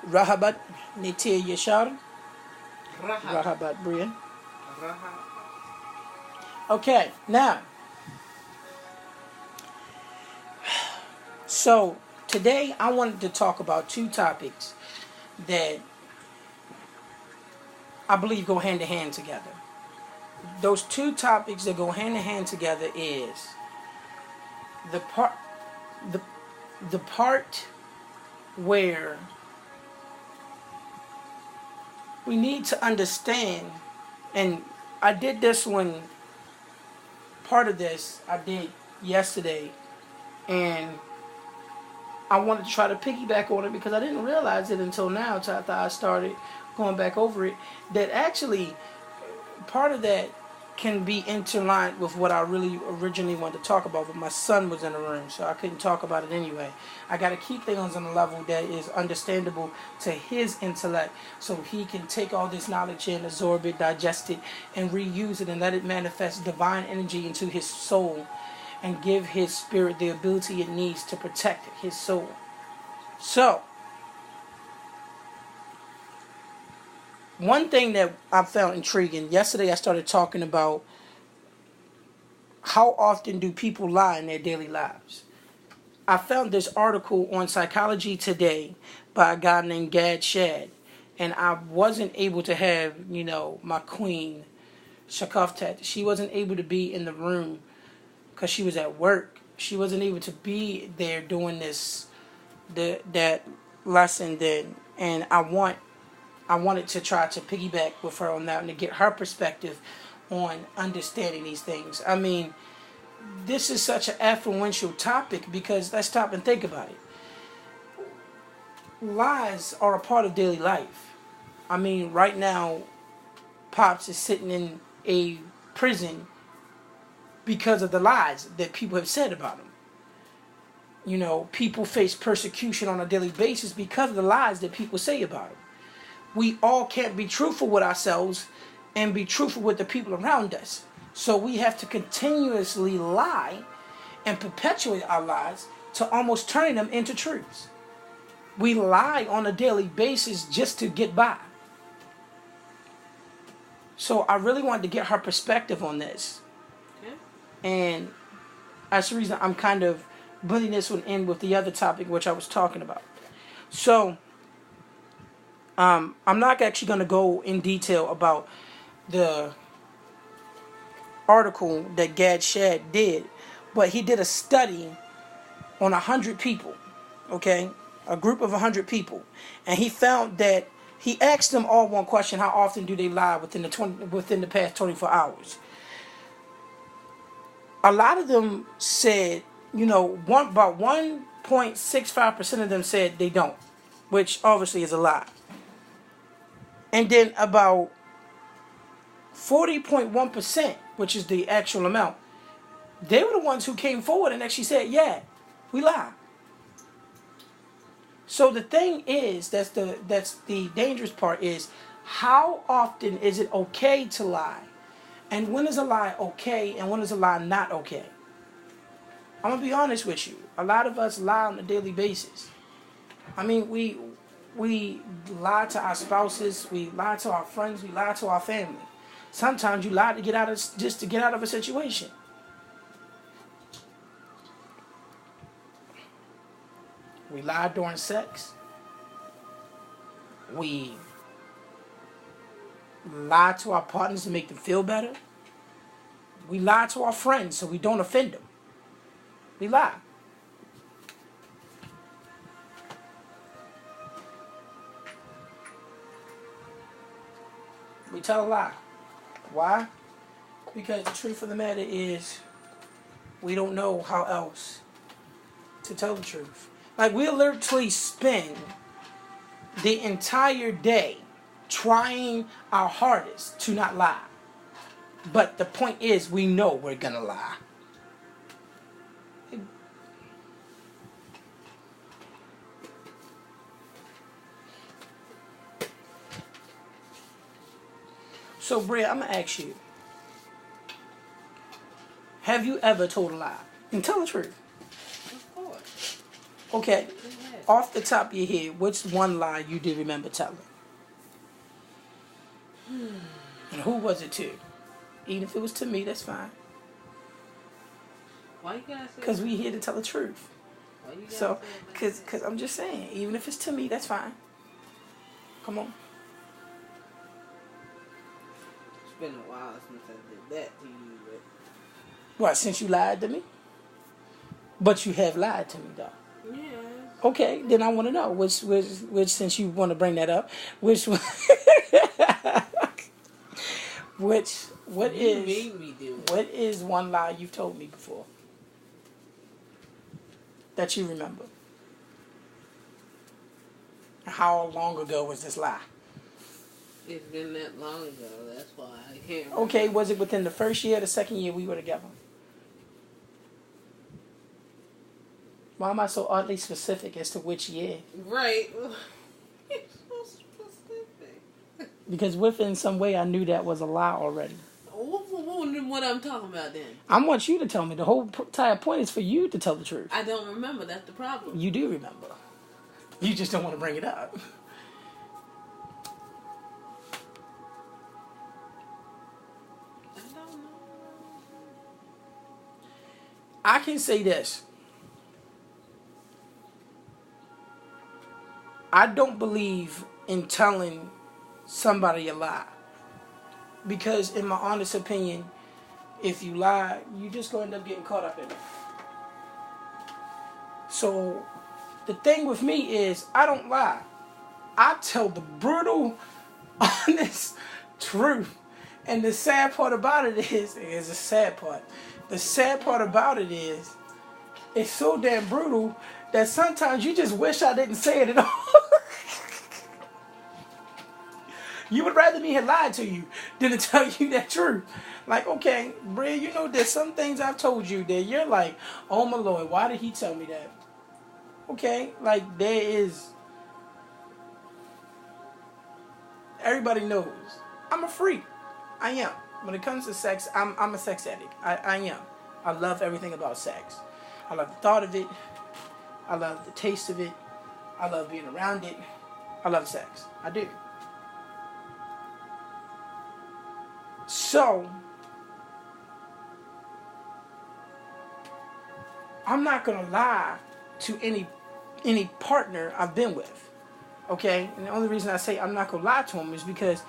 Rahubaat Yasar. Raha. Rahubaat Brian. Raha. Okay, now, so today I wanted to talk about two topics that I believe go hand in hand together. Those two topics that go hand in hand together is the part the the part where we need to understand, and I did this one, part of this I did yesterday, and I wanted to try to piggyback on it because I didn't realize it until now, till after I started going back over it, that actually part of that can be interlined with what I really originally wanted to talk about, but my son was in the room, so I couldn't talk about it anyway. I got to keep things on a level that is understandable to his intellect, so he can take all this knowledge in, absorb it, digest it, and reuse it, and let it manifest divine energy into his soul, and give his spirit the ability it needs to protect his soul. So, one thing that I found intriguing, yesterday I started talking about how often do people lie in their daily lives. I found this article on Psychology Today by a guy named Gad Shad, and I wasn't able to have, my queen, Shakaftat. She wasn't able to be in the room because she was at work. She wasn't able to be there doing that lesson then, and I wanted to try to piggyback with her on that and to get her perspective on understanding these things. I mean, this is such an influential topic because let's stop and think about it. Lies are a part of daily life. I mean, right now, Pops is sitting in a prison because of the lies that people have said about him. People face persecution on a daily basis because of the lies that people say about him. We all can't be truthful with ourselves and be truthful with the people around us. So we have to continuously lie and perpetuate our lies to almost turning them into truths. We lie on a daily basis just to get by. So I really wanted to get her perspective on this. Okay. And that's the reason I'm kind of blending this one in with the other topic which I was talking about. So I'm not actually going to go in detail about the article that Gad Shad did, but he did a study on 100 people, okay? A group of 100 people. And he found that he asked them all one question: how often do they lie within the past 24 hours? A lot of them said, about 1.65% of them said they don't, which obviously is a lie. And then about 40.1%, which is the actual amount, they were the ones who came forward and actually said, yeah, we lie. So the thing is, that's the dangerous part is, how often is it okay to lie? And when is a lie okay and when is a lie not okay? I'm going to be honest with you. A lot of us lie on a daily basis. I mean, we lie to our spouses, we lie to our friends, we lie to our family. Sometimes you lie to get out of a situation. We lie during sex. We lie to our partners to make them feel better. We lie to our friends so we don't offend them. We lie. We tell a lie. Why? Because the truth of the matter is, we don't know how else to tell the truth. Like, we'll literally spend the entire day trying our hardest to not lie. But the point is, we know we're gonna lie. So, Bria, I'm gonna ask you, have you ever told a lie? And tell the truth. Of course. Okay. Yes. off the top of your head, what's one lie you do remember telling? And who was it to? Even if it was to me, that's fine. Why you gotta say Because that? we here to tell the truth. Why you gotta So, say it like because I'm just saying, even if it's to me, that's fine. Come on. It's been a while since I did that to you, but What, since you lied to me? But you have lied to me, though. yeah. Okay, then I want to know which since you want to bring that up, which one- what You is made me do it. what is one lie you've told me before that you remember? How long ago was this lie? It's been that long ago. That's why I can't. Remember. Okay, was it within the first year or the second year we were together? Why am I so oddly specific as to which year? Right. It's so specific. Because within some way I knew that was a lie already. What I'm talking about then? I want you to tell me. The whole entire point is for you to tell the truth. I don't remember. That's the problem. You do remember. You just don't want to bring it up. I don't know. I can say this. I don't believe in telling somebody a lie. Because in my honest opinion, if you lie, you just going to end up getting caught up in it. So the thing with me is I don't lie. I tell the brutal, honest truth. And the sad part about it is a sad part. The sad part about it is it's so damn brutal that sometimes you just wish I didn't say it at all. You would rather me have lied to you than to tell you that truth. Like, okay, Bray, you know there's some things I've told you that you're like, oh my Lord, why did he tell me that? Okay, like there is, everybody knows. I'm a freak. I am. When it comes to sex, I'm a sex addict. I am. I love everything about sex. I love the thought of it. I love the taste of it. I love being around it. I love sex. I do. So, I'm not going to lie to any partner I've been with. Okay? And the only reason I say I'm not going to lie to him is because,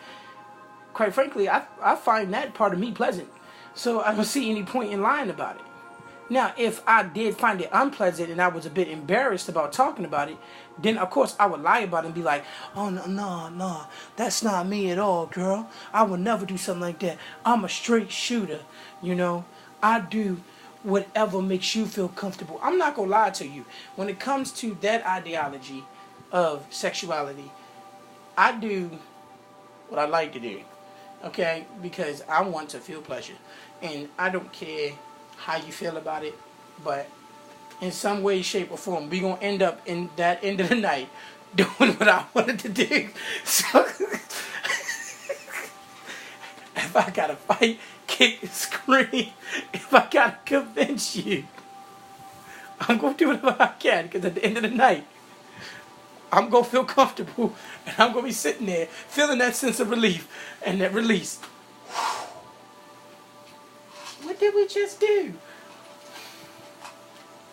quite frankly, I find that part of me pleasant. So I don't see any point in lying about it. Now, if I did find it unpleasant and I was a bit embarrassed about talking about it, then of course I would lie about it and be like, oh, no, that's not me at all, girl. I would never do something like that. I'm a straight shooter, you know. I do whatever makes you feel comfortable. I'm not going to lie to you. When it comes to that ideology of sexuality, I do what I like to do, okay? Because I want to feel pleasure. And I don't care how you feel about it, but in some way, shape, or form, we gonna end up in that end of the night doing what I wanted to do. So if I gotta fight, kick, scream, if I gotta convince you, I'm gonna do whatever I can, because at the end of the night, I'm gonna feel comfortable, and I'm gonna be sitting there feeling that sense of relief and that release. What did we just do?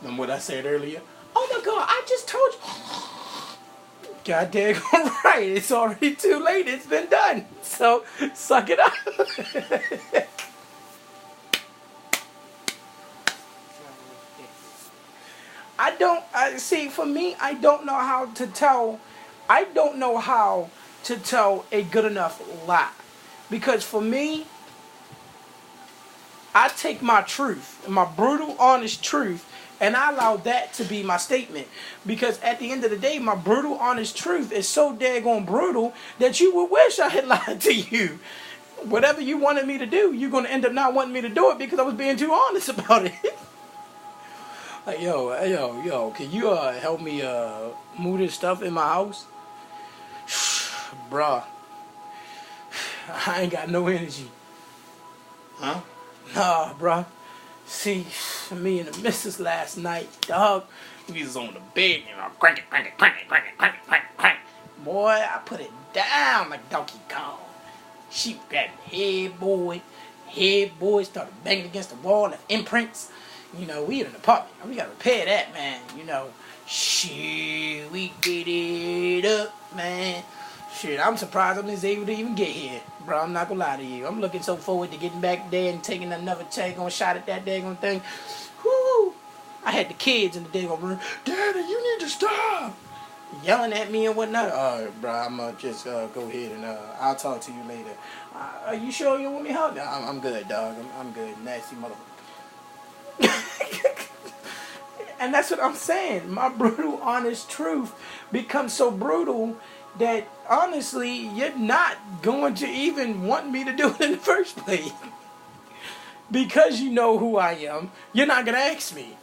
Remember what I said earlier? Oh my God, I just told you. God dang right, it's already too late. It's been done. So, suck it up. For me, I don't know how to tell a good enough lie. Because for me, I take my truth, my brutal, honest truth, and I allow that to be my statement. Because at the end of the day, my brutal, honest truth is so daggone brutal that you would wish I had lied to you. Whatever you wanted me to do, you're going to end up not wanting me to do it because I was being too honest about it. Like, yo, can you help me move this stuff in my house? Bruh, I ain't got no energy. Huh? Nah, bruh. See, me and the missus last night, dog. We was on the bed, crank it, crank it, crank it, crank it, crank it, crank it, crank it. Boy, I put it down like Donkey Kong. She grabbed the headboard, started banging against the wall, left imprints. We in an apartment. We gotta repair that, man. Shit, we get it up, man. Shit, I'm surprised I was able to even get here. Bro, I'm not gonna lie to you. I'm looking so forward to getting back there and taking another shot at that daggone thing. Whoo! I had the kids in the daggone room. Daddy, you need to stop! Yelling at me and whatnot. All right, bro, I'm gonna just go ahead and I'll talk to you later. Are you sure you want me help? No, I'm good, dog. I'm good. Nasty motherfucker. And that's what I'm saying. My brutal, honest truth becomes so brutal that, honestly, you're not going to even want me to do it in the first place. Because you know who I am, you're not going to ask me.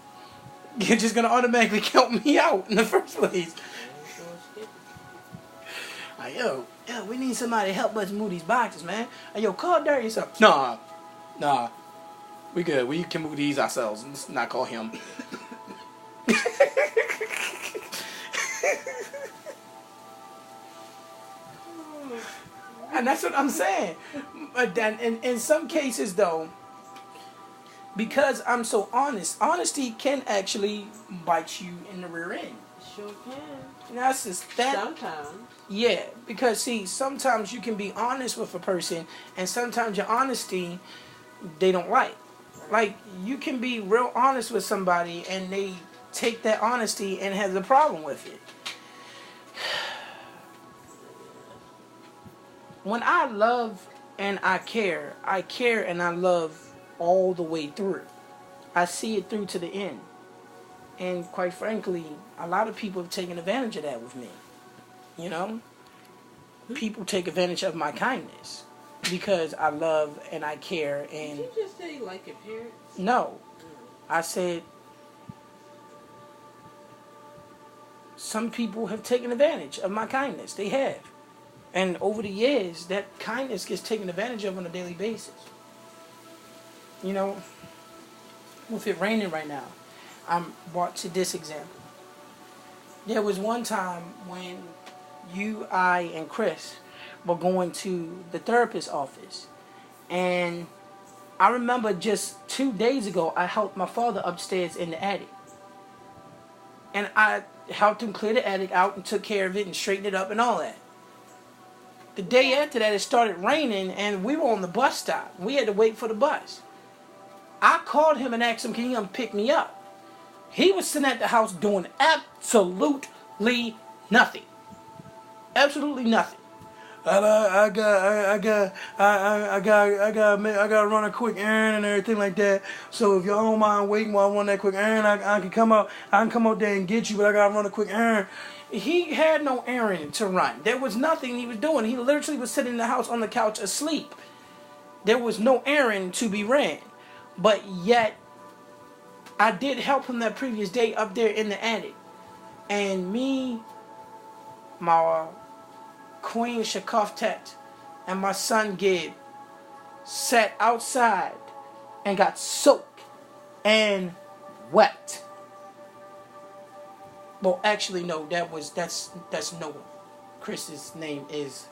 You're just going to automatically count me out in the first place. Like, yo, we need somebody to help us move these boxes, man. Hey, yo, call Darius up. Nah. We good. We can move these ourselves. Let's not call him. And that's what I'm saying. But then, in some cases, though, because I'm so honest, honesty can actually bite you in the rear end. Sure can. That's just that. Sometimes. Yeah, because see, sometimes you can be honest with a person, and sometimes your honesty they don't like. Like, you can be real honest with somebody, and they take that honesty and has a problem with it. When I love and I care and I love all the way through. I see it through to the end. And quite frankly, a lot of people have taken advantage of that with me. People take advantage of my kindness because I love and I care. And did you just say you like your parents? No. I said some people have taken advantage of my kindness. They have. And over the years, that kindness gets taken advantage of on a daily basis. With it raining right now, I'm brought to this example. There was one time when you, I, and Chris were going to the therapist's office. And I remember just 2 days ago, I helped my father upstairs in the attic. And I helped him clear the attic out and took care of it and straightened it up and all that. The day after that, it started raining and we were on the bus stop. We had to wait for the bus. I called him and asked him, can he come pick me up? He was sitting at the house doing absolutely nothing. Absolutely nothing. I gotta run a quick errand and everything like that. So if y'all don't mind waiting while I run that quick errand, I can come out there and get you, but I gotta run a quick errand. He had no errand to run. There was nothing he was doing. He literally was sitting in the house on the couch asleep. There was no errand to be ran. But yet, I did help him that previous day up there in the attic. And me, my Queen Shakoftet, and my son Gib sat outside and got soaked and wet. Well, actually, no, that's Noah. Chris's name is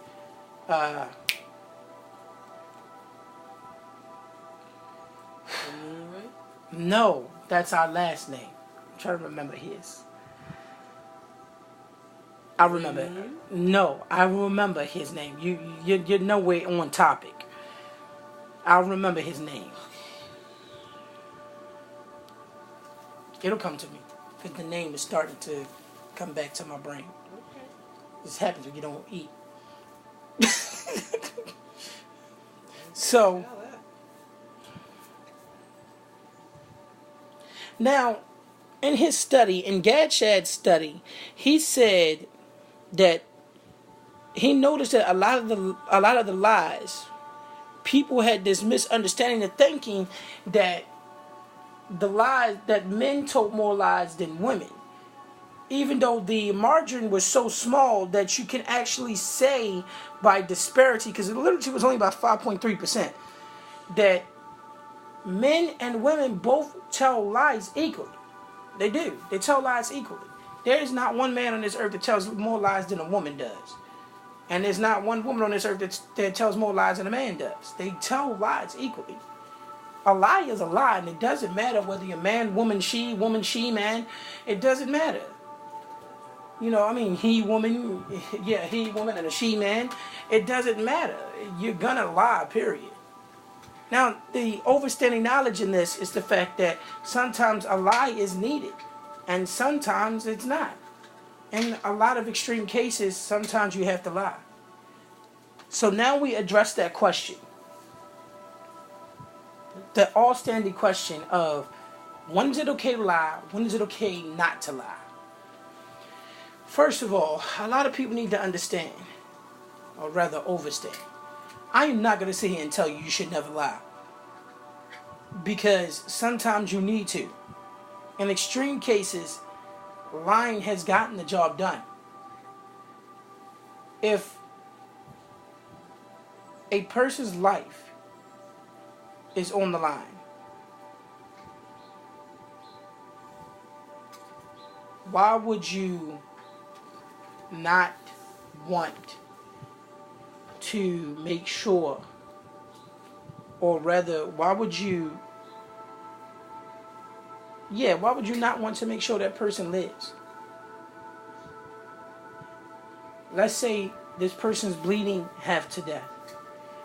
no, that's our last name. I'm trying to remember his. I remember. No, I remember his name. You're nowhere on topic. I'll remember his name. It'll come to me because the name is starting to come back to my brain. Okay. This happens when you don't eat. So now, in his study, in Gadshad's study, he said that he noticed that a lot of the lies, people had this misunderstanding of thinking that the lies that men told more lies than women, even though the margin was so small that you can actually say by disparity, because it literally was only about 5.3%, that Men and women both tell lies equally. They do. They tell lies equally. There is not one man on this earth that tells more lies than a woman does. And there's not one woman on this earth that tells more lies than a man does. They tell lies equally. A lie is a lie, and it doesn't matter whether you're man, woman, she, man. It doesn't matter. You know, I mean, he, woman, yeah, he, woman, and a she, man. It doesn't matter. You're gonna lie, period. Now, the overstanding knowledge in this is the fact that sometimes a lie is needed, and sometimes it's not. In a lot of extreme cases, sometimes you have to lie. So now we address that question. The all-standing question of when is it okay to lie, when is it okay not to lie? First of all, a lot of people need to understand, or rather overstand. I am not going to sit here and tell you you should never lie. Because sometimes you need to. In extreme cases, lying has gotten the job done. If a person's life is on the line, why would you not want to make sure, or rather, why would you not want to make sure that person lives? Let's say this person's bleeding half to death,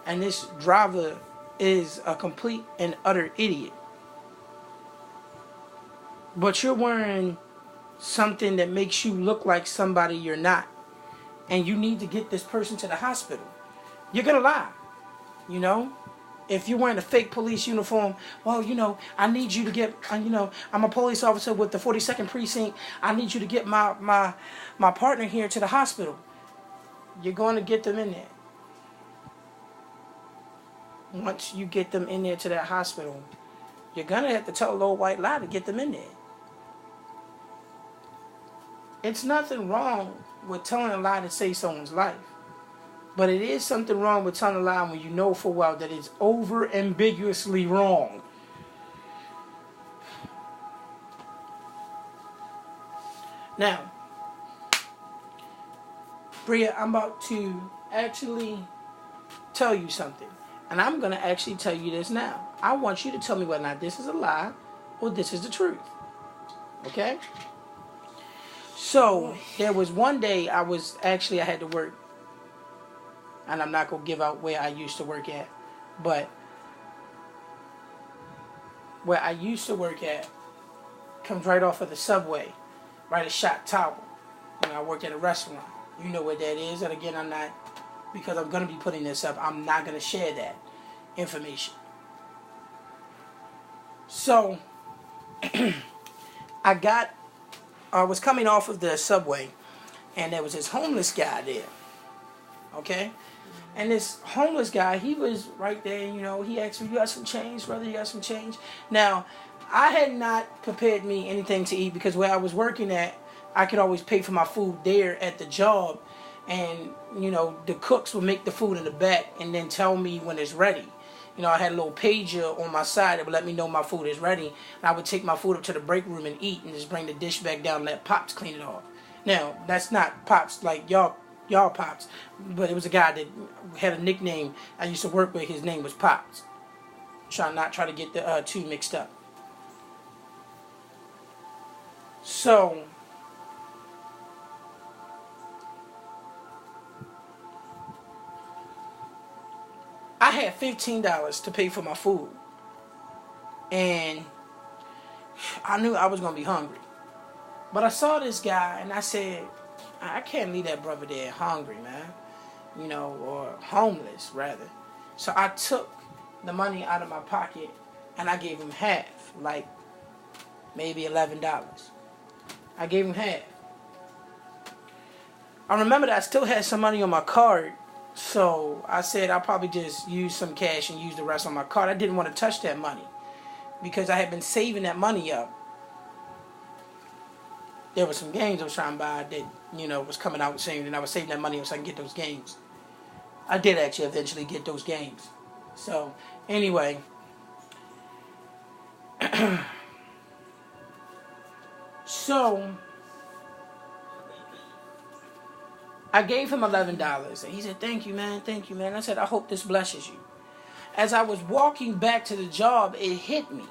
and this driver is a complete and utter idiot. But you're wearing something that makes you look like somebody you're not, and you need to get this person to the hospital. You're gonna lie, you know? If you're wearing a fake police uniform, well, you know, I need you to get, you know, I'm a police officer with the 42nd precinct. I need you to get my partner here to the hospital. You're going to get them in there. Once you get them in there to that hospital, you're going to have to tell a little white lie to get them in there. It's nothing wrong with telling a lie to save someone's life. But it is something wrong with telling a lie when you know full well that it's over-ambiguously wrong. Now, Bria, I'm about to actually tell you something. And I'm going to actually tell you this now. I want you to tell me whether or not this is a lie or this is the truth. Okay? So, there was one day I had to work. And I'm not going to give out where I used to work at. But where I used to work at comes right off of the subway. Right at Shot Tower. When I worked at a restaurant. You know where that is. And again, I'm not, because I'm going to be putting this up, I'm not going to share that information. So, I was coming off of the subway. And there was this homeless guy there. Okay? And this homeless guy, he was right there, you know, he asked me, you got some change, brother, you got some change? Now, I had not prepared me anything to eat because where I was working at, I could always pay for my food there at the job. And, you know, the cooks would make the food in the back and then tell me when it's ready. You know, I had a little pager on my side that would let me know my food is ready. And I would take my food up to the break room and eat and just bring the dish back down and let Pops clean it off. Now, that's not Pops like y'all Pops, but it was a guy that had a nickname I used to work with. His name was Pops. Try to get the two mixed up. So I had $15 to pay for my food, and I knew I was gonna be hungry. But I saw this guy, and I said, I can't leave that brother there hungry, man. You know, or homeless, rather. So I took the money out of my pocket, and I gave him half, like maybe $11. I gave him half. I remember that I still had some money on my card, so I said I'll probably just use some cash and use the rest on my card. I didn't want to touch that money because I had been saving that money up. There were some games I was trying to buy that, you know, was coming out soon, and I was saving that money so I can get those games. I did actually eventually get those games. So, anyway, So I gave him $11, and he said, "Thank you, man. Thank you, man." I said, "I hope this blesses you." As I was walking back to the job, it hit me.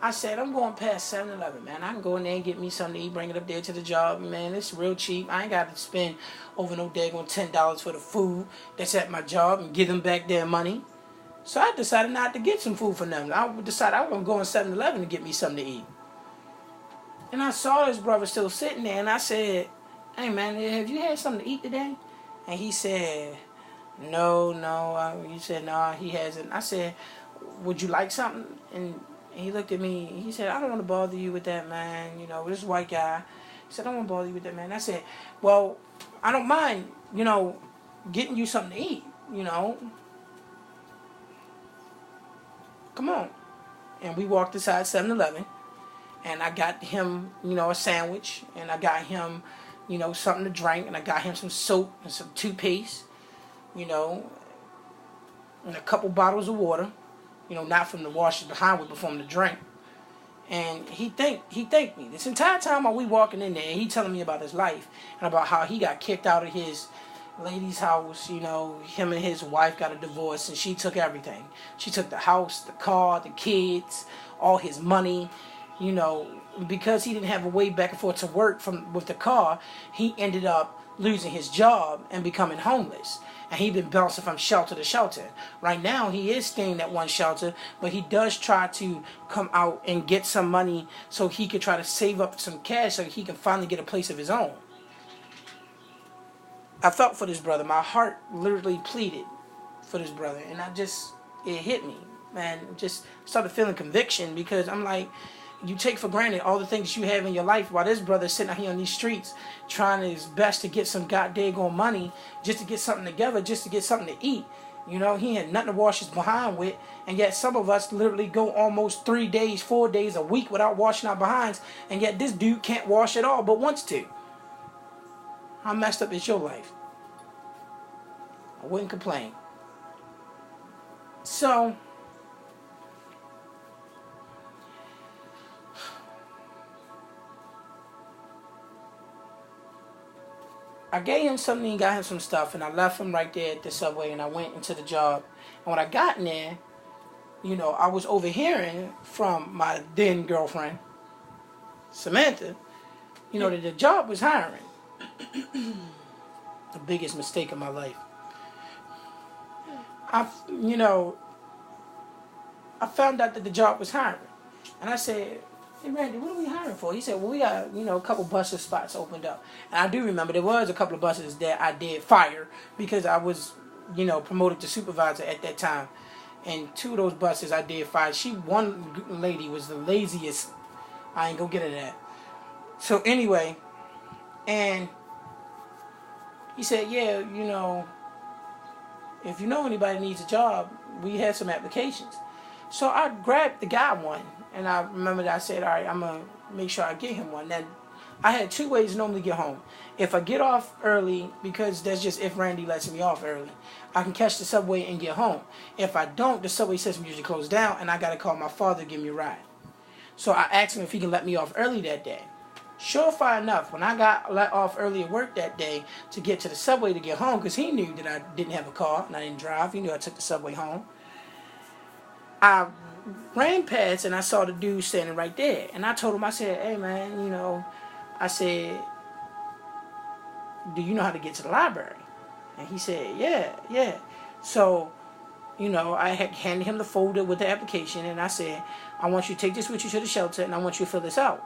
I said, "I'm going past 7-Eleven, man. I can go in there and get me something to eat, bring it up there to the job. Man, it's real cheap. I ain't got to spend over no daggone $10 for the food that's at my job and give them back their money." So I decided not to get some food for them. I decided I was going to go in 7-Eleven to get me something to eat. And I saw this brother still sitting there, and I said, "Hey, man, have you had something to eat today?" And he said, "No, no." He said, "No, he hasn't." I said, "Would you like something?" And he looked at me. He said, "I don't want to bother you with that, man. You know, this white guy." He said, "I don't want to bother you with that, man." I said, "Well, I don't mind, getting you something to eat, Come on." And we walked inside 7-Eleven. And I got him, a sandwich. And I got him, something to drink. And I got him some soap and some toothpaste, and a couple bottles of water. Not from the wash behind with, but from the drink. And he thanked me. This entire time while we walking in there, he telling me about his life. And about how he got kicked out of his lady's house. Him and his wife got a divorce. And she took everything. She took the house, the car, the kids, all his money. Because he didn't have a way back and forth to work with the car, he ended up losing his job and becoming homeless. And he's been bouncing from shelter to shelter. Right now, he is staying at one shelter, but he does try to come out and get some money so he can try to save up some cash so he can finally get a place of his own. I felt for this brother. My heart literally pleaded for this brother. And it hit me, man. Just started feeling conviction because I'm like, you take for granted all the things you have in your life while this brother is sitting out here on these streets trying his best to get some goddamn money just to get something together, just to get something to eat. He had nothing to wash his behind with, and yet some of us literally go almost 3 days, 4 days, a week without washing our behinds, and yet this dude can't wash at all but wants to. How messed up is your life? I wouldn't complain. So I gave him something, got him some stuff, and I left him right there at the subway, and I went into the job. And when I got in there, I was overhearing from my then girlfriend, Samantha, that the job was hiring. The biggest mistake of my life. I found out that the job was hiring. And I said, "Hey, Randy, what are we hiring for?" He said, "Well, we got, a couple buses spots opened up." And I do remember there was a couple of buses that I did fire because I was, promoted to supervisor at that time. And 2 of those buses I did fire. One lady was the laziest. I ain't gonna get into that. So anyway, and he said, "Yeah, if you know anybody needs a job, we had some applications." So I grabbed the guy one. And I remember that I said, "All right, I'm going to make sure I get him one." Then I had 2 ways to normally get home. If I get off early, because that's just if Randy lets me off early, I can catch the subway and get home. If I don't, the subway system usually closed down, and I got to call my father to give me a ride. So I asked him if he can let me off early that day. Surefire enough, when I got let off early at work that day to get to the subway to get home, because he knew that I didn't have a car and I didn't drive. He knew I took the subway home. I ran past and I saw the dude standing right there. And I told him, I said, "Hey, man, I said, do you know how to get to the library?" And he said, yeah. So, I had handed him the folder with the application, and I said, "I want you to take this with you to the shelter, and I want you to fill this out."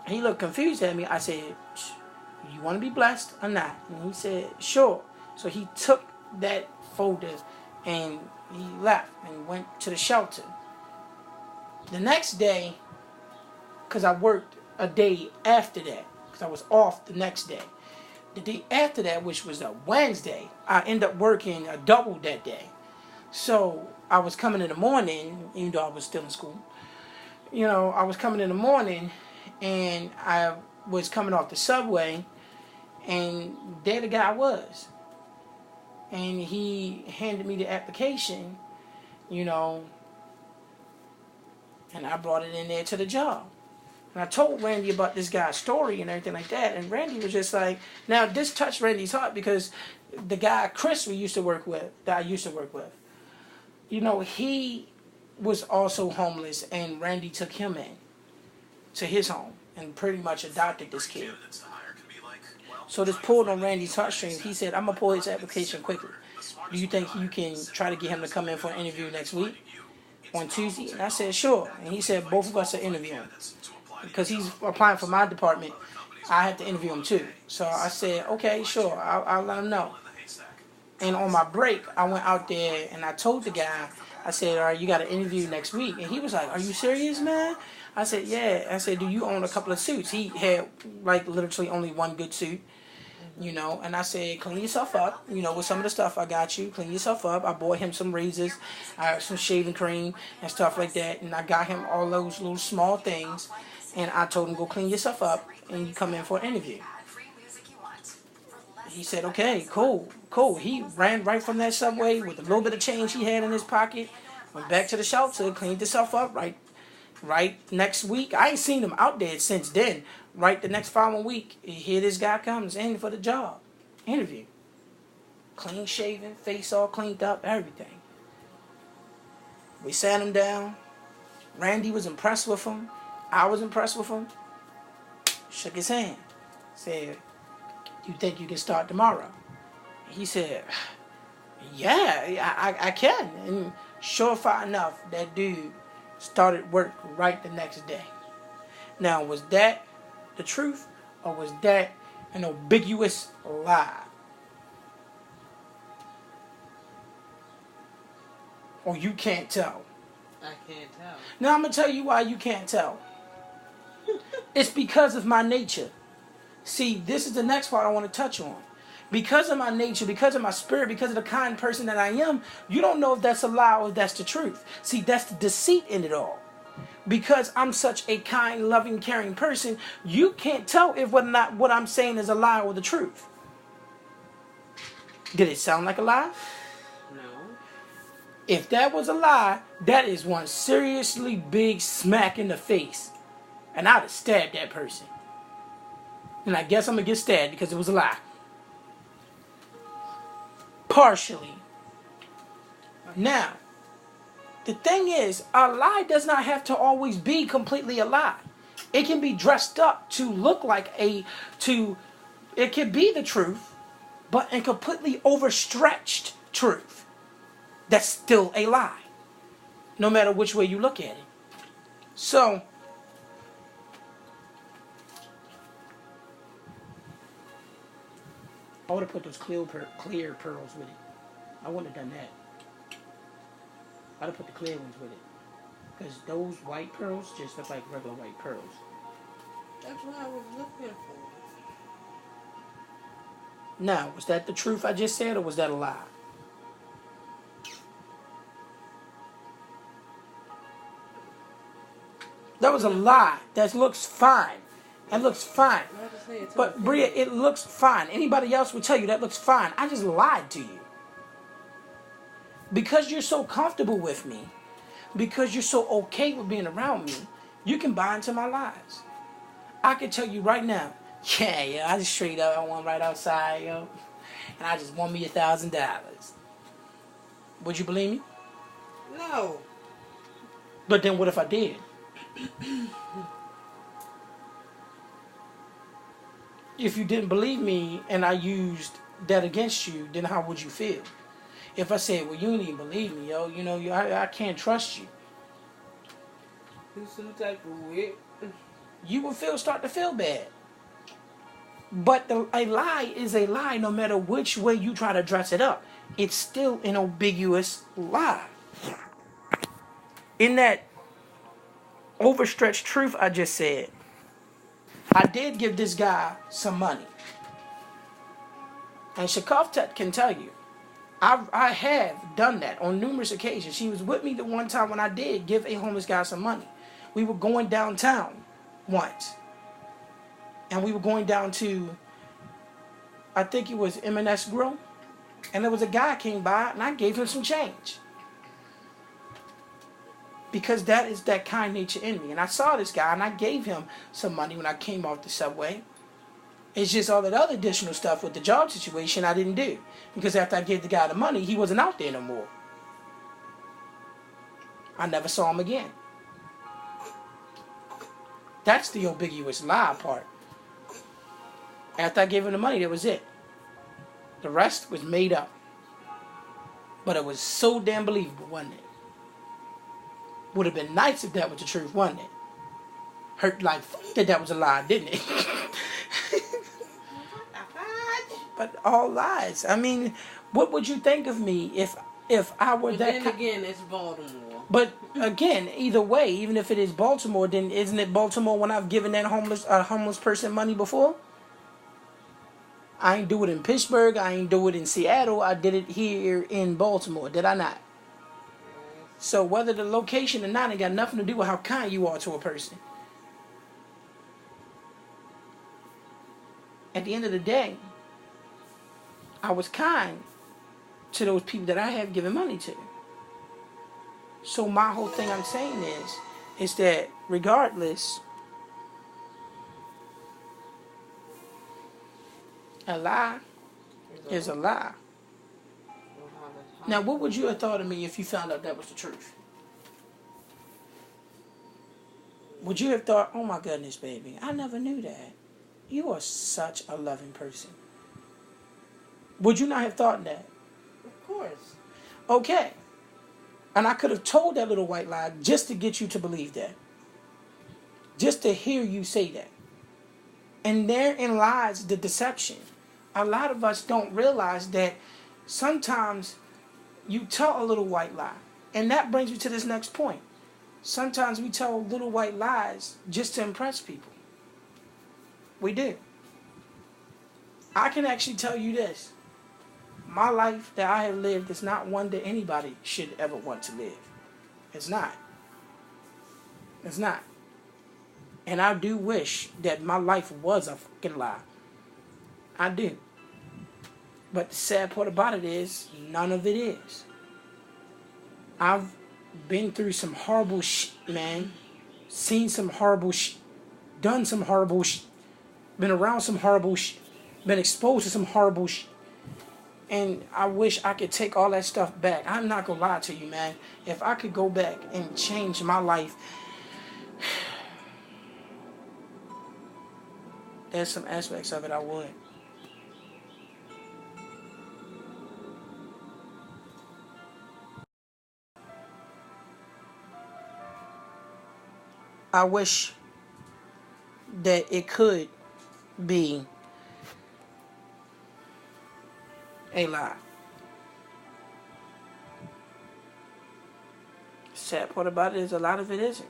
And he looked confused at me. I said, "You want to be blessed or not?" And he said, "Sure." So he took that folder and he left and went to the shelter. The next day, because I worked a day after that, because I was off the next day. The day after that, which was a Wednesday, I ended up working a double that day. So I was coming in the morning, even though I was still in school. I was coming in the morning, and I was coming off the subway, and there the guy was. And he handed me the application, And I brought it in there to the job. And I told Randy about this guy's story and everything like that. And Randy was just like, now this touched Randy's heart because the guy, Chris, that I used to work with, you know, he was also homeless, and Randy took him in to his home and pretty much adopted this kid. So this pulled on Randy's heartstrings. He said, I'm going to pull his application quickly. Do you think you can try to get him to come in for an interview next week on Tuesday? And I said, sure. And he said, both of us are interviewing. Because he's applying for my department, I have to interview him too. So I said, okay, sure, I'll let him know. And on my break, I went out there and I told the guy, I said, all right, you got an interview next week. And he was like, are you serious, man? I said, yeah. I said, do you own a couple of suits? He had like literally only one good suit, you know. And I said, clean yourself up, you know, with some of the stuff I got you. Clean yourself up. I bought him some razors, some shaving cream and stuff like that. And I got him all those little small things. And I told him, go clean yourself up and you come in for an interview. He said, okay, cool. He ran right from that subway with a little bit of change he had in his pocket, went back to the shelter, cleaned himself up right next week. I ain't seen him out there since then. Right the next following week, here this guy comes in for the job. Interview. Clean shaven, face all cleaned up, everything. We sat him down. Randy was impressed with him. I was impressed with him. Shook his hand. Said, you think you can start tomorrow? He said, yeah, I can. And surefire enough, that dude started work right the next day. Now, was that the truth or was that an ambiguous lie? Or you can't tell? I can't tell. Now, I'm going to tell you why you can't tell. It's because of my nature. See, this is the next part I want to touch on. Because of my nature, because of my spirit, because of the kind person that I am, you don't know if that's a lie or if that's the truth. See, that's the deceit in it all. Because I'm such a kind, loving, caring person, you can't tell if whether or not what I'm saying is a lie or the truth. Did it sound like a lie? No. If that was a lie, that is one seriously big smack in the face. And I'd have stabbed that person. And I guess I'm going to get stabbed because it was a lie. Partially. Now, the thing is, a lie does not have to always be completely a lie. It can be dressed up to look like it can be the truth, but a completely overstretched truth. That's still a lie. No matter which way you look at it. So, I would have put those clear pearls with it. I wouldn't have done that. I'd have put the clear ones with it. Because those white pearls just look like regular white pearls. That's what I was looking for. Now, was that the truth I just said, or was that a lie? That was a lie. That looks fine. That looks fine. But Bria, it looks fine. Anybody else would tell you that looks fine. I just lied to you. Because you're so comfortable with me, because you're so okay with being around me, you can buy into my lies. I can tell you right now, yeah, I just straight up, I went right outside, and I just won me $1,000. Would you believe me? No. But then what if I did? If you didn't believe me and I used that against you, then how would you feel? If I said, well, you didn't even believe me, I can't trust you. It's some type of weird. You would start to feel bad. But a lie is a lie no matter which way you try to dress it up. It's still an ambiguous lie. In that overstretched truth I just said, I did give this guy some money. And Shakovtet can tell you, I have done that on numerous occasions. She was with me the one time when I did give a homeless guy some money. We were going downtown once. And we were going down to, I think it was M&S Grill. And there was a guy came by and I gave him some change. because that is that kind nature in me. And I saw this guy, and I gave him some money when I came off the subway. It's just all that other additional stuff with the job situation I didn't do. Because after I gave the guy the money, he wasn't out there no more. I never saw him again. That's the ambiguous lie part. After I gave him the money, that was it. The rest was made up. But it was so damn believable, wasn't it? Would have been nice if that was the truth, wasn't it? Hurt like fuck that was a lie, didn't it? But all lies. I mean, what would you think of me if I were but that? Then again, it's Baltimore. But again, either way, even if it is Baltimore, then isn't it Baltimore when I've given that homeless person money before? I ain't do it in Pittsburgh. I ain't do it in Seattle. I did it here in Baltimore. Did I not? So whether the location or not, it got nothing to do with how kind you are to a person. At the end of the day, I was kind to those people that I have given money to. So my whole thing I'm saying is that regardless, a lie is a lie. Now, what would you have thought of me if you found out that was the truth? Would you have thought, oh my goodness, baby, I never knew that. You are such a loving person. Would you not have thought that? Of course. Okay. And I could have told that little white lie just to get you to believe that. Just to hear you say that. And therein lies the deception. A lot of us don't realize that sometimes you tell a little white lie. And that brings me to this next point. Sometimes we tell little white lies just to impress people. We do. I can actually tell you this. My life that I have lived is not one that anybody should ever want to live. It's not. It's not. And I do wish that my life was a fucking lie. I do. But the sad part about it is, none of it is. I've been through some horrible shit, man. Seen some horrible shit. Done some horrible shit. Been around some horrible shit. Been exposed to some horrible shit. And I wish I could take all that stuff back. I'm not going to lie to you, man. If I could go back and change my life, there's some aspects of it I would. I wish that it could be a lie. Sad part about it is a lot of it isn't.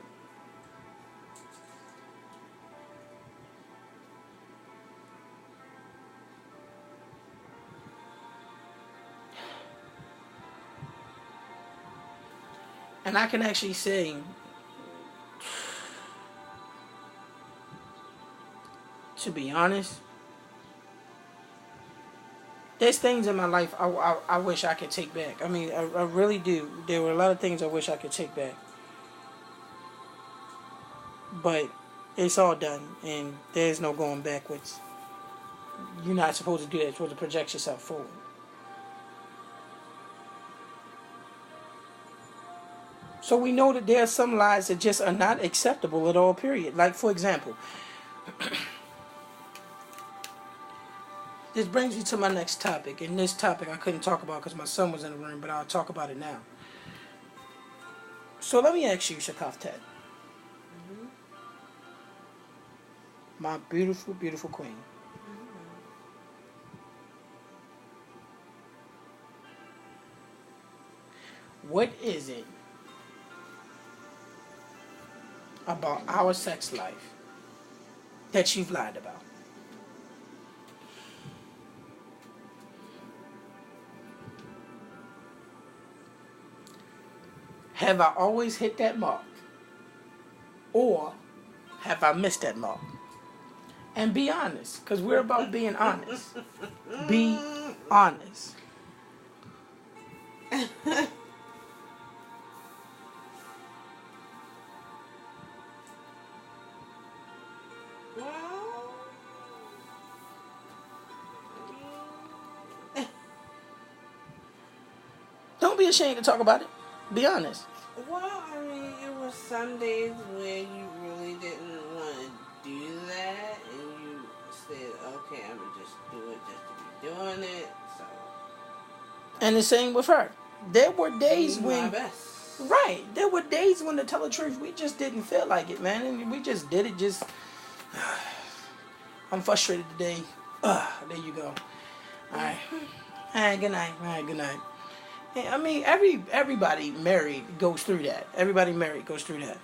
And I can actually say, to be honest, there's things in my life I wish I could take back. I mean, I really do. There were a lot of things I wish I could take back. But it's all done, and there's no going backwards. You're not supposed to do that. You're supposed to project yourself forward. So we know that there are some lies that just are not acceptable at all, period. Like, for example, this brings me to my next topic. And this topic I couldn't talk about because my son was in the room, but I'll talk about it now. So let me ask you, Shakaftet. Mm-hmm. My beautiful, beautiful queen. Mm-hmm. What is it about our sex life that you've lied about? Have I always hit that mark? Or have I missed that mark? And be honest, because we're about being honest. Be honest. be ashamed to talk about it. Be honest. Well, I mean, it was some days where you really didn't want to do that, and you said, okay, I'm going to just do it just to be doing it, so. And the same with her. There were days when... my best. Right. There were days when, to tell the truth, we just didn't feel like it, man. And we just did it just... I'm frustrated today. There you go. Alright. Alright, good night. Alright, good night. I mean, everybody married goes through that. Everybody married goes through that.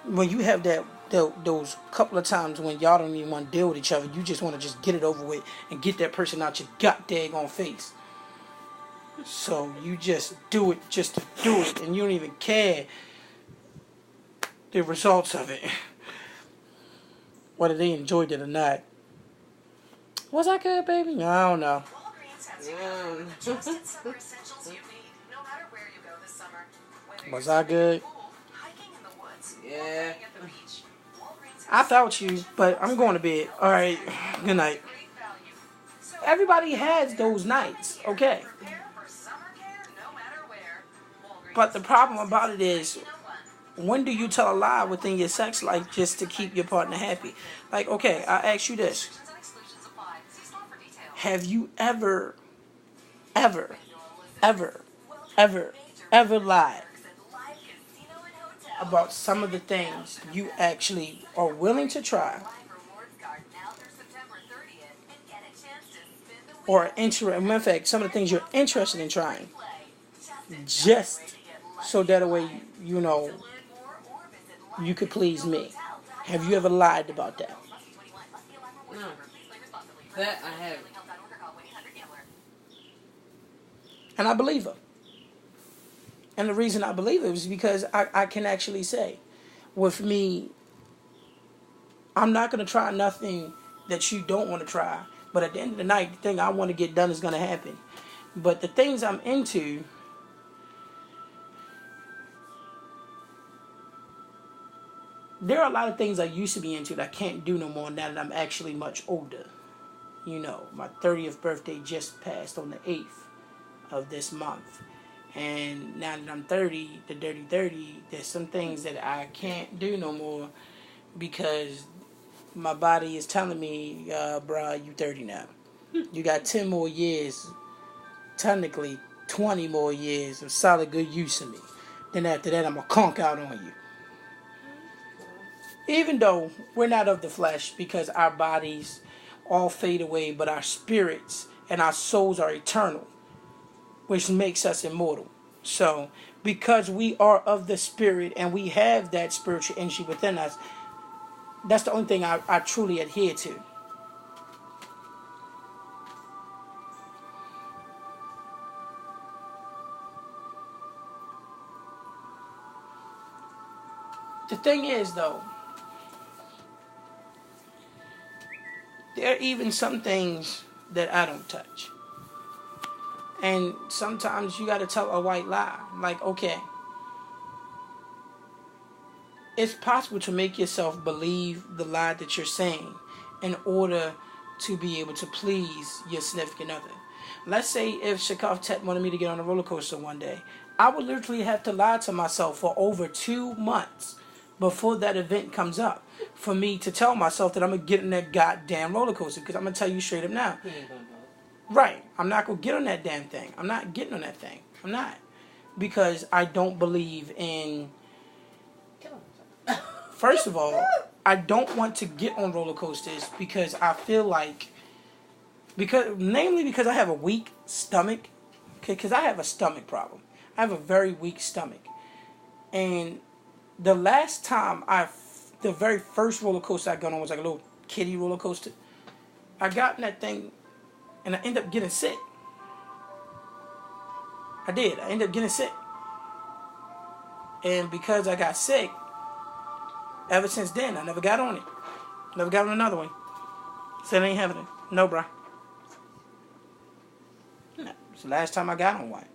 When you have those couple of times when y'all don't even want to deal with each other, you just want to just get it over with and get that person out your goddamn face. So you just do it just to do it, and you don't even care the results of it, whether they enjoyed it or not. Was I good, baby? I don't know. Was I good? Yeah. I felt you, but I'm going to bed. All right. Good night. Everybody has those nights, okay? But the problem about it is, when do you tell a lie within your sex life just to keep your partner happy? Like, okay, I ask you this. Have you ever lied about some of the things you actually are willing to try or in fact, some of the things you're interested in trying, just so that way, you know, you could please me? Have you ever lied about that? No. That I haven't. And I believe her. And the reason I believe it was because I can actually say, with me, I'm not going to try nothing that you don't want to try. But at the end of the night, the thing I want to get done is going to happen. But the things I'm into, there are a lot of things I used to be into that I can't do no more now that I'm actually much older. You know, my 30th birthday just passed on the 8th of this month. And now that I'm 30, the dirty 30, there's some things that I can't do no more because my body is telling me, bruh, you 30 now. You got 10 more years, technically 20 more years of solid good use of me. Then after that, I'm going to conk out on you. Even though we're not of the flesh, because our bodies all fade away, but our spirits and our souls are eternal, which makes us immortal. So, because we are of the spirit and we have that spiritual energy within us, that's the only thing I truly adhere to. The thing is, though, there are even some things that I don't touch. And sometimes you got to tell a white lie. Like, okay, it's possible to make yourself believe the lie that you're saying in order to be able to please your significant other. Let's say if Shakaf Tet wanted me to get on a roller coaster one day, I would literally have to lie to myself for over 2 months before that event comes up for me to tell myself that I'm going to get on that goddamn roller coaster. Because I'm going to tell you straight up now. Right. I'm not going to get on that damn thing. I'm not getting on that thing. I'm not. Because I don't believe in... First of all, I don't want to get on roller coasters because I feel like... Namely because I have a weak stomach. Because I have a stomach problem. I have a very weak stomach. And the last time the very first roller coaster I got on was like a little kiddie roller coaster. I got in that thing and I ended up getting sick. I did. I ended up getting sick. And because I got sick, ever since then, I never got on it. Never got on another one. Said it ain't happening. No, bruh. No. It's the last time I got on one.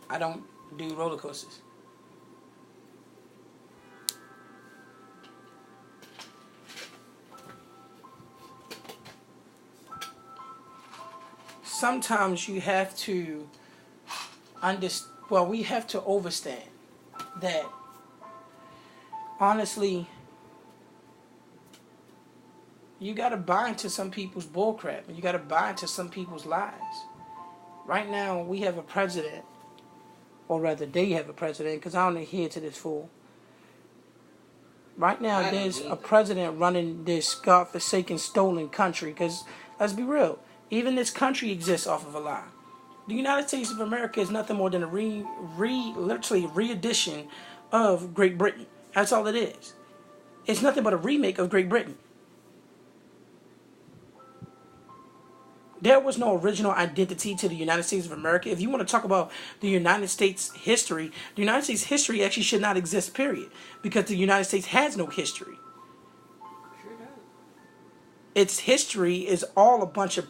I don't do roller coasters. sometimes you have to we have to understand that, honestly, you got to buy into some people's bullcrap, and you got to buy into some people's lies. Right now, we have a president, or rather, they have a president, because I don't adhere to this fool. Right now, there's a president running this godforsaken, stolen country, because, let's be real, even this country exists off of a lie. The United States of America is nothing more than a literally re-edition of Great Britain. That's all it is. It's nothing but a remake of Great Britain. There was no original identity to the United States of America. If you want to talk about the United States history actually should not exist, period. Because the United States has no history. Sure does. Its history is all a bunch of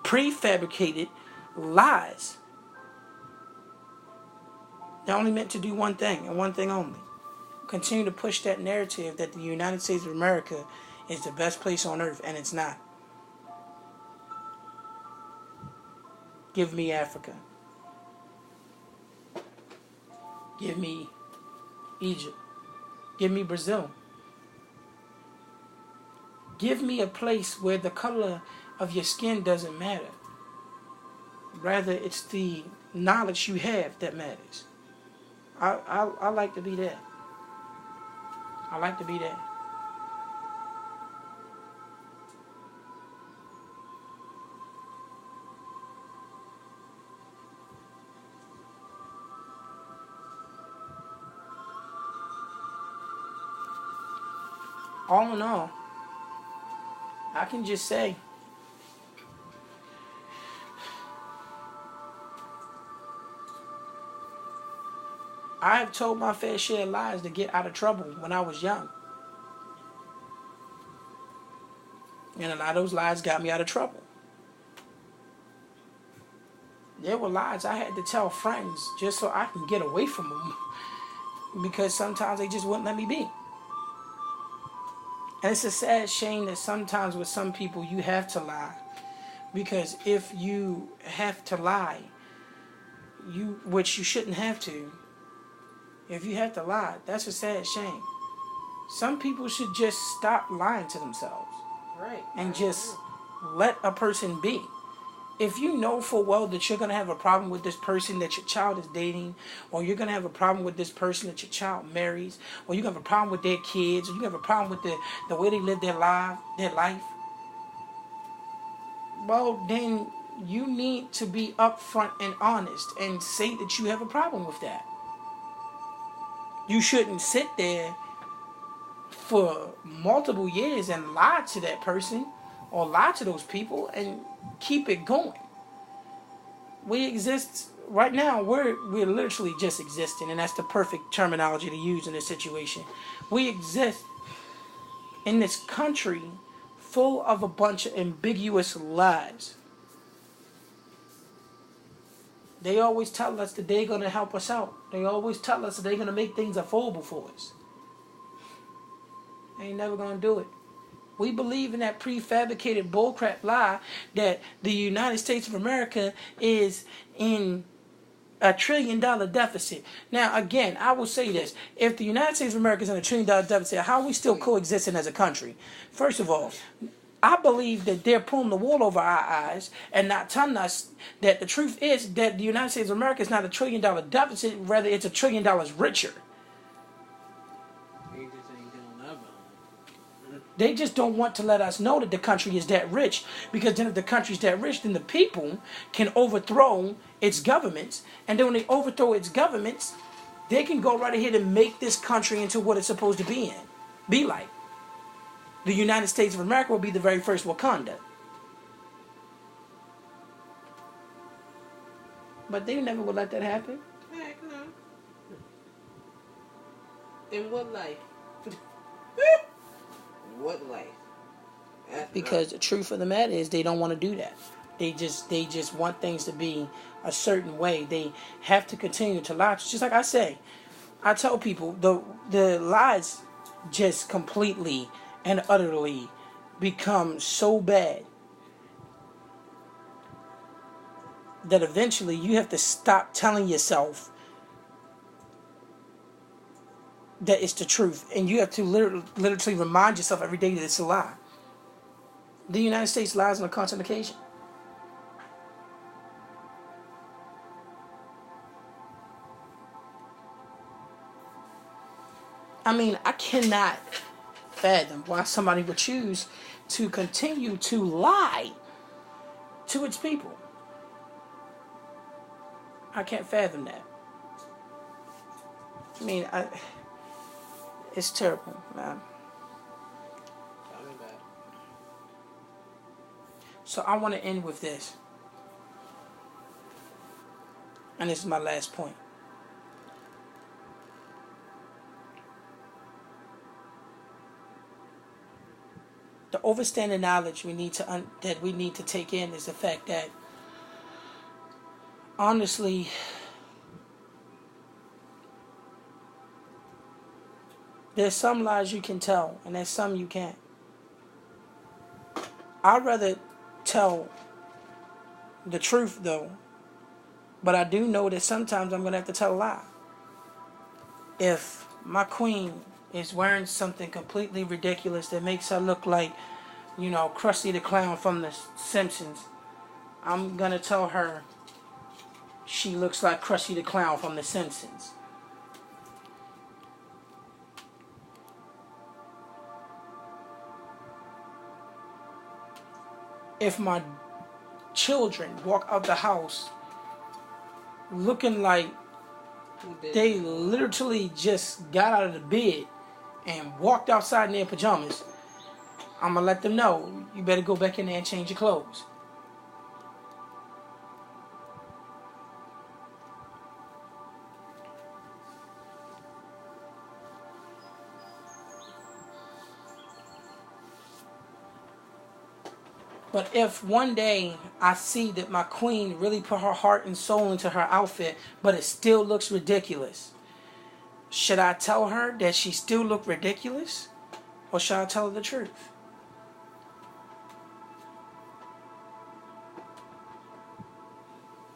prefabricated lies. They're only meant to do one thing, and one thing only. Continue to push that narrative that the United States of America is the best place on earth, and it's not. Give me Africa. Give me Egypt. Give me Brazil. Give me a place where the color of your skin doesn't matter. Rather, it's the knowledge you have that matters. I like to be there. I like to be there. All in all, I can just say, I have told my fair share of lies to get out of trouble when I was young. And a lot of those lies got me out of trouble. There were lies I had to tell friends just so I can get away from them. Because sometimes they just wouldn't let me be. And it's a sad shame that sometimes with some people you have to lie. Because if you have to lie, which you shouldn't have to, if you have to lie, that's a sad shame. Some people should just stop lying to themselves. Right. And just let a person be. If you know full well that you're going to have a problem with this person that your child is dating, or you're going to have a problem with this person that your child marries, or you're going to have a problem with their kids, or you're going to have a problem with the way they live their life, well, then you need to be upfront and honest and say that you have a problem with that. You shouldn't sit there for multiple years and lie to that person or lie to those people and keep it going. We exist right now. We're literally just existing, and that's the perfect terminology to use in this situation. We exist in this country full of a bunch of ambiguous lies. They always tell us that they're going to help us out. They always tell us that they're going to make things affordable for us. They ain't never going to do it. We believe in that prefabricated bullcrap lie that the United States of America is in $1 trillion deficit. Now, again, I will say this. If the United States of America is in $1 trillion deficit, how are we still coexisting as a country? First of all, I believe that they're pulling the wool over our eyes and not telling us that the truth is that the United States of America is not $1 trillion deficit, rather it's $1 trillion richer. They just don't want to let us know that the country is that rich, because then if the country's that rich, then the people can overthrow its governments, and then when they overthrow its governments, they can go right ahead and make this country into what it's supposed to be like. The United States of America will be the very first Wakanda. But they never would let that happen. Heck no. In what life? What life? Because the truth of the matter is they don't want to do that. They just want things to be a certain way. They have to continue to lie. Just like I say, I tell people the lies just completely and utterly become so bad that eventually you have to stop telling yourself that it's the truth. And you have to literally remind yourself every day that it's a lie. The United States lies on a constant occasion. I mean, I cannot fathom why somebody would choose to continue to lie to its people. I can't fathom that. I mean, it's terrible, man. So I want to end with this. And this is my last point. The overstanding knowledge we need to take in is the fact that, honestly, there's some lies you can tell, and there's some you can't. I'd rather tell the truth, though, but I do know that sometimes I'm going to have to tell a lie. If my queen is wearing something completely ridiculous that makes her look like, Krusty the Clown from The Simpsons, I'm going to tell her she looks like Krusty the Clown from The Simpsons. If my children walk out the house looking like they literally just got out of the bed and walked outside in their pajamas, I'm going to let them know, you better go back in there and change your clothes. But if one day I see that my queen really put her heart and soul into her outfit, but it still looks ridiculous, should I tell her that she still looked ridiculous? Or should I tell her the truth?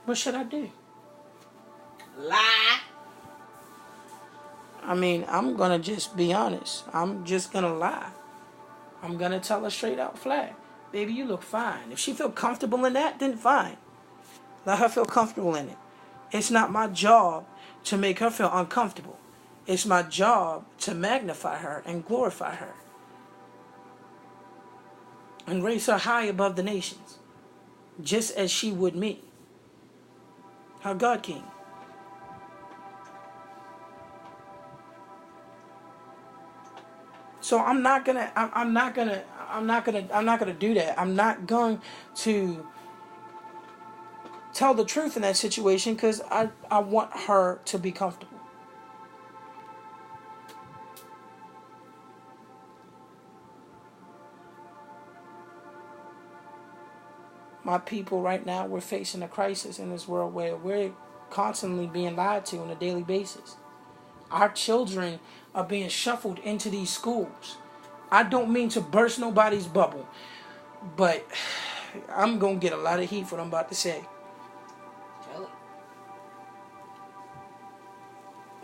What should I do? Lie. I mean, I'm going to just be honest. I'm just going to lie. I'm going to tell her straight out flat. Baby, you look fine. If she feel comfortable in that, then fine. Let her feel comfortable in it. It's not my job to make her feel uncomfortable. It's my job to magnify her and glorify her. And raise her high above the nations. Just as she would me. Her God King. So I'm not gonna do that. I'm not going to tell the truth in that situation because I want her to be comfortable. My people right now, we're facing a crisis in this world where we're constantly being lied to on a daily basis. Our children are being shuffled into these schools. I don't mean to burst nobody's bubble, but I'm going to get a lot of heat for what I'm about to say. Tell it.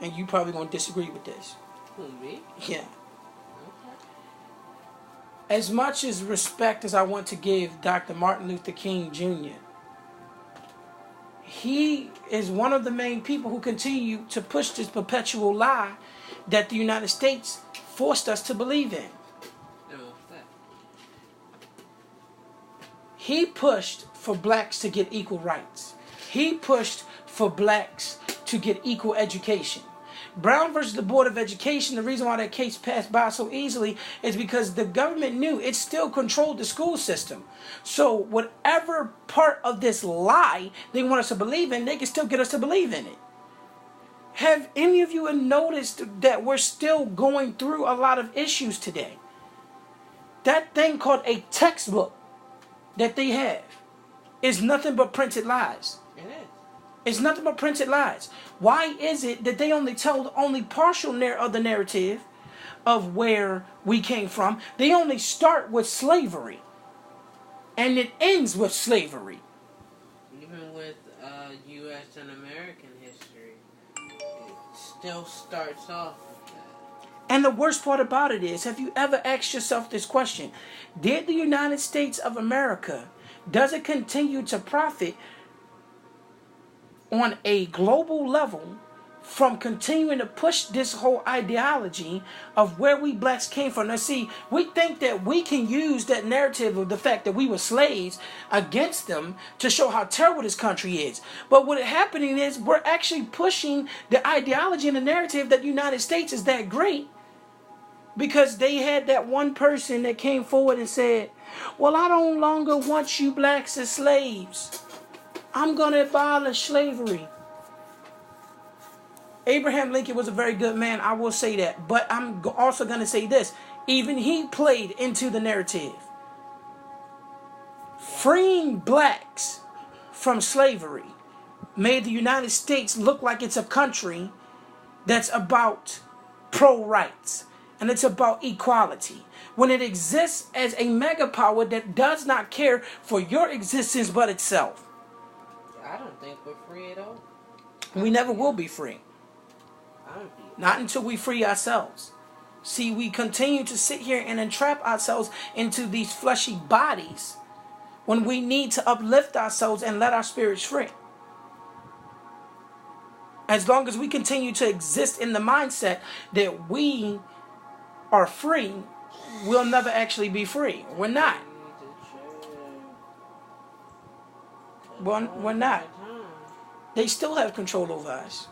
And you probably going to disagree with this. Who, me? Yeah. Okay. As much as respect as I want to give Dr. Martin Luther King Jr., he is one of the main people who continue to push this perpetual lie that the United States forced us to believe in. He pushed for blacks to get equal rights. He pushed for blacks to get equal education. Brown versus the Board of Education, the reason why that case passed by so easily is because the government knew it still controlled the school system. So whatever part of this lie they want us to believe in, they can still get us to believe in it. Have any of you noticed that we're still going through a lot of issues today? That thing called a textbook that they have is nothing but printed lies. It is. It's nothing but printed lies. Why is it that they only tell only partial of the narrative of where we came from? They only start with slavery. And it ends with slavery. Even with U.S. and American history. It still starts off with that. And the worst part about it is, have you ever asked yourself this question? Did the United States of America, does it continue to profit on a global level from continuing to push this whole ideology of where we blacks came from? Now see, we think that we can use that narrative of the fact that we were slaves against them to show how terrible this country is. But what is happening is we're actually pushing the ideology and the narrative that the United States is that great, because they had that one person that came forward and said, well, I don't longer want you blacks as slaves. I'm going to abolish slavery. Abraham Lincoln was a very good man, I will say that. But I'm also going to say this. Even he played into the narrative. Freeing blacks from slavery made the United States look like it's a country that's about pro-rights. And it's about equality. When it exists as a mega power that does not care for your existence but itself. I don't think we're free at all. We never will be free. Not until we free ourselves. See, we continue to sit here and entrap ourselves into these fleshy bodies when we need to uplift ourselves and let our spirits free. As long as we continue to exist in the mindset that we are free, we'll never actually be free. We're not. We're not. They still have control over us.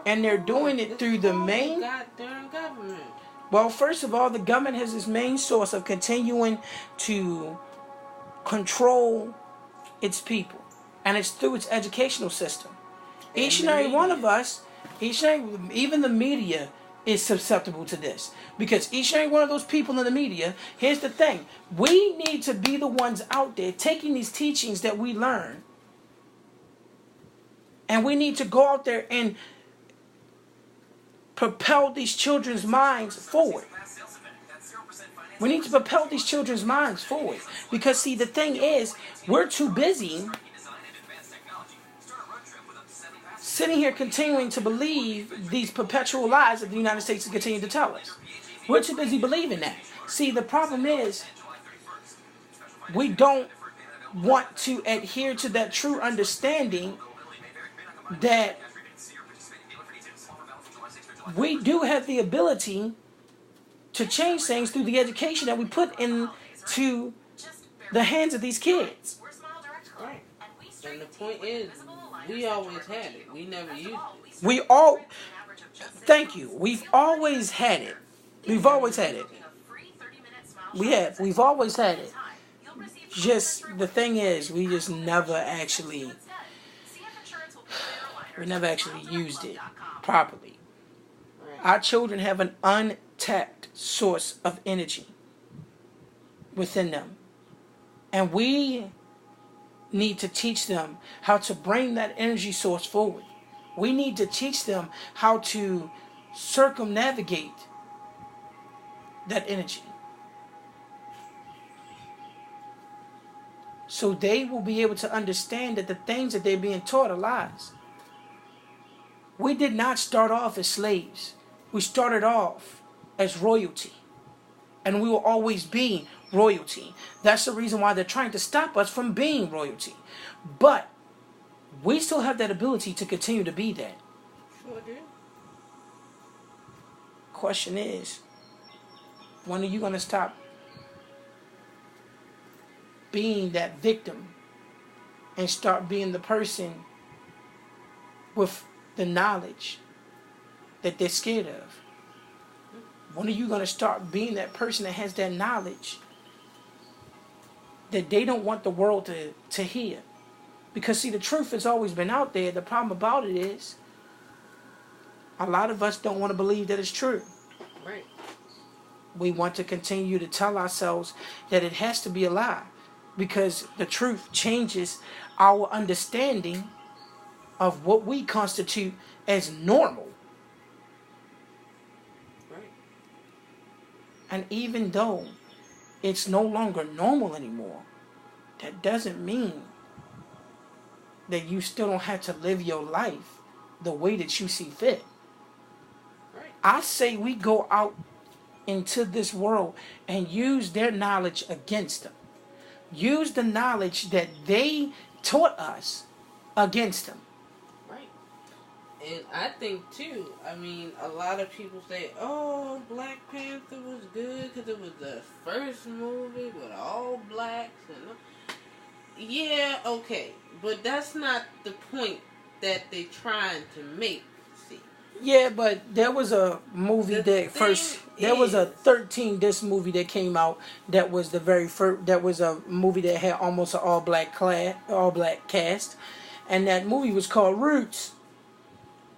And they're doing it through the main... government. Well, first of all, the government has its main source of continuing to control its people. And it's through its educational system. Each and every one of us, even the media, is susceptible to this. Because each and every one of those people in the media, here's the thing. We need to be the ones out there taking these teachings that we learn. And we need to go out there and propel these children's minds forward. We need to propel these children's minds forward. Because see, the thing is, we're too busy sitting here continuing to believe these perpetual lies that the United States is continuing to tell us. We're too busy believing that. See, the problem is, we don't want to adhere to that true understanding that we do have the ability to change things through the education that we put into the hands of these kids. Right. And the point is, we always had it. We never used it. Thank you. We've always had it. We've always had it. We've always had it. Just, the thing is, we never actually used it properly. Our children have an untapped source of energy within them. And we need to teach them how to bring that energy source forward. We need to teach them how to circumnavigate that energy. So they will be able to understand that the things that they're being taught are lies. We did not start off as slaves. We started off as royalty. And we will always be royalty. That's the reason why they're trying to stop us from being royalty. But we still have that ability to continue to be that. Sure do. Question is, when are you going to stop being that victim and start being the person with the knowledge that they're scared of? When are you going to start being that person that has that knowledge that they don't want the world to hear? Because see, the truth has always been out there. The problem about it is a lot of us don't want to believe that it's true. Right. We want to continue to tell ourselves that it has to be a lie, because the truth changes our understanding of what we constitute as normal. Right. And even though it's no longer normal anymore, that doesn't mean that you still don't have to live your life the way that you see fit. Right. I say we go out into this world and use their knowledge against them. Use the knowledge that they taught us against them. Right. And I think too, I mean, a lot of people say, oh, Black Panther was good because it was the first movie with all blacks. And yeah, okay. But that's not the point that they're trying to make, see. Yeah, but there was a movie there was a 13 disc movie that came out that was the very first, that was a movie that had almost an all black cast. And that movie was called Roots,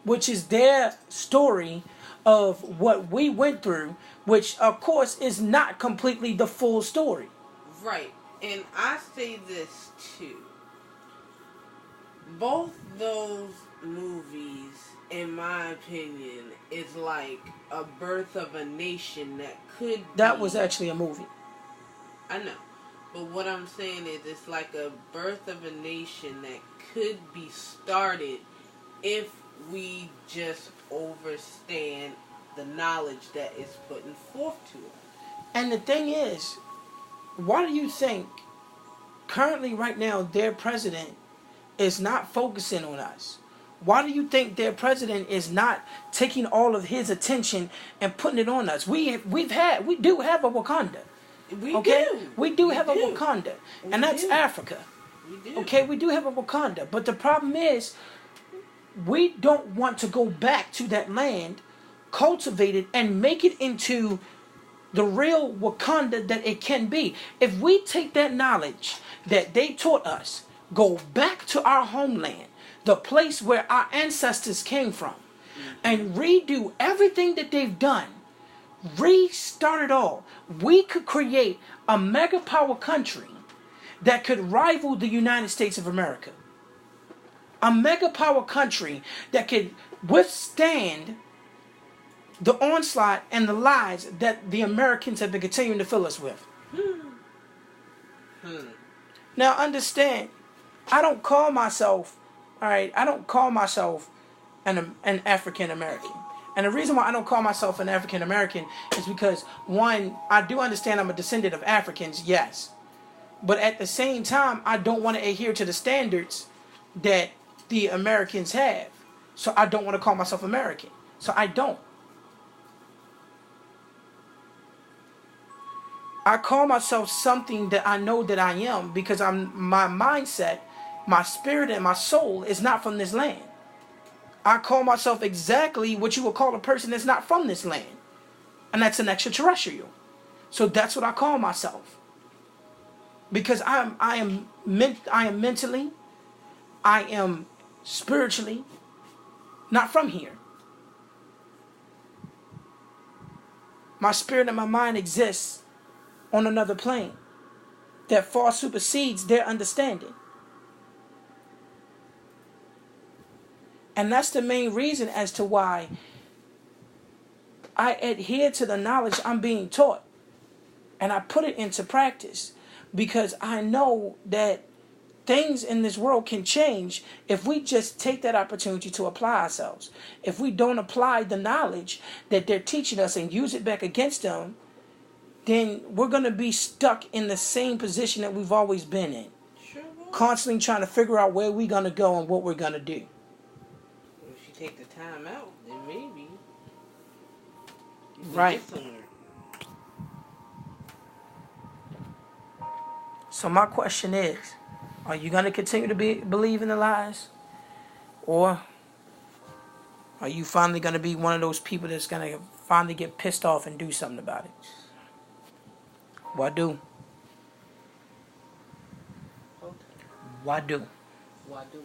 which is their story of what we went through, which of course is not completely the full story. Right. And I say this too. Both those movies, in my opinion, is like a birth of a nation that could That be, was actually a movie. I know. But what I'm saying is it's like a birth of a nation that could be started if we just understand the knowledge that is putting forth to us. And the thing is, why do you think currently right now their president is not focusing on us? Why do you think their president is not taking all of his attention and putting it on us? We do have a Wakanda. We do have a Wakanda, and that's Africa. We do. Okay, we do have a Wakanda, but the problem is we don't want to go back to that land, cultivate it, and make it into the real Wakanda that it can be. If we take that knowledge that they taught us, go back to our homeland, the place where our ancestors came from, and redo everything that they've done, restart it all, we could create a mega power country that could rival the United States of America. A mega power country that could withstand the onslaught and the lies that the Americans have been continuing to fill us with. Now understand, I don't call myself, an African American. And the reason why I don't call myself an African American is because, one, I do understand I'm a descendant of Africans, yes. But at the same time, I don't want to adhere to the standards that the Americans have. So I don't want to call myself American. So I don't. I call myself something that I know that I am because my mindset, my spirit, and my soul is not from this land. I call myself exactly what you would call a person that's not from this land. And that's an extraterrestrial. So that's what I call myself. Because I am mentally, I am spiritually not from here. My spirit and my mind exists on another plane that far supersedes their understanding. And that's the main reason as to why I adhere to the knowledge I'm being taught. And I put it into practice because I know that things in this world can change if we just take that opportunity to apply ourselves. If we don't apply the knowledge that they're teaching us and use it back against them, then we're going to be stuck in the same position that we've always been in. Sure will. Constantly trying to figure out where we're going to go and what we're going to do. If you take the time out, then maybe you can Right. get somewhere. So my question is, are you going to continue to believe in the lies? Or are you finally going to be one of those people that's going to finally get pissed off and do something about it? What do? Okay. What do? Why do?